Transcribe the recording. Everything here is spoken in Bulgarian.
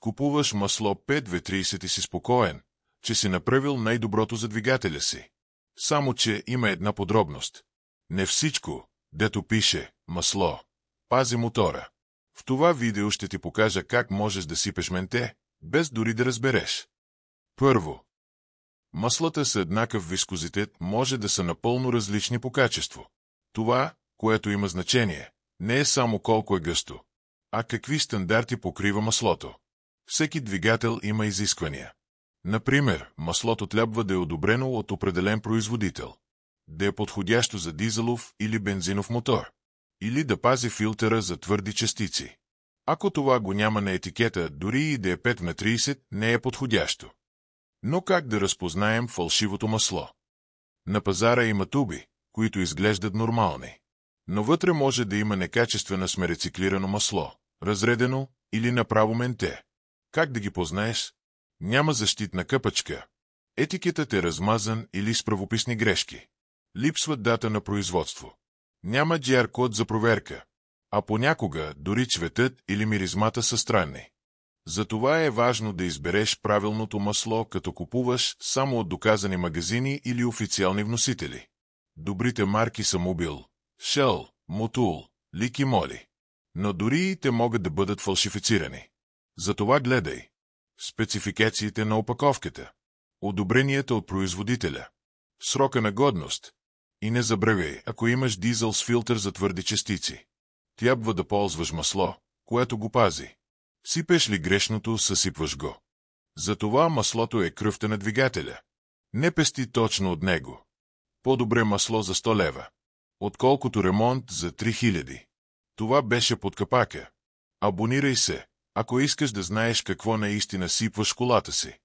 Купуваш масло 5W30 и си спокоен, че си направил най-доброто за двигателя си. Само че има една подробност. Не всичко, дето пише масло, пази мотора. В това видео ще ти покажа как можеш да сипеш менте, без дори да разбереш. Първо, маслата с еднакъв вискозитет може да са напълно различни по качество. Това, което има значение, не е само колко е гъсто, а какви стандарти покрива маслото. Всеки двигател има изисквания. Например, маслото трябва да е одобрено от определен производител, да е подходящо за дизелов или бензинов мотор, или да пази филтъра за твърди частици. Ако това го няма на етикета, дори и да е 5/30, не е подходящо. Но как да разпознаем фалшивото масло? На пазара има туби, които изглеждат нормални, но вътре може да има некачествено рециклирано масло, разредено или направо менте. Как да ги познаеш? Няма защитна къпачка. Етикетът е размазан или с правописни грешки. Липсва дата на производство. Няма GR код за проверка, а понякога дори цветът или миризмата са странни. Затова е важно да избереш правилното масло, като купуваш само от доказани магазини или официални вносители. Добрите марки са Mobil, Shell, Motul, Лик и Моли. Но дори и те могат да бъдат фалшифицирани. Затова гледай спецификациите на опаковката, одобренията от производителя, срока на годност и не забравяй, ако имаш дизел с филтър за твърди частици, трябва да ползваш масло, което го пази. Сипеш ли грешното, съсипваш го. Затова маслото е кръвта на двигателя. Не пести точно от него. По-добре масло за 100 лева, отколкото ремонт за 3000. Това беше под капака. Абонирай се, ако искаш да знаеш какво наистина сипваш колата си.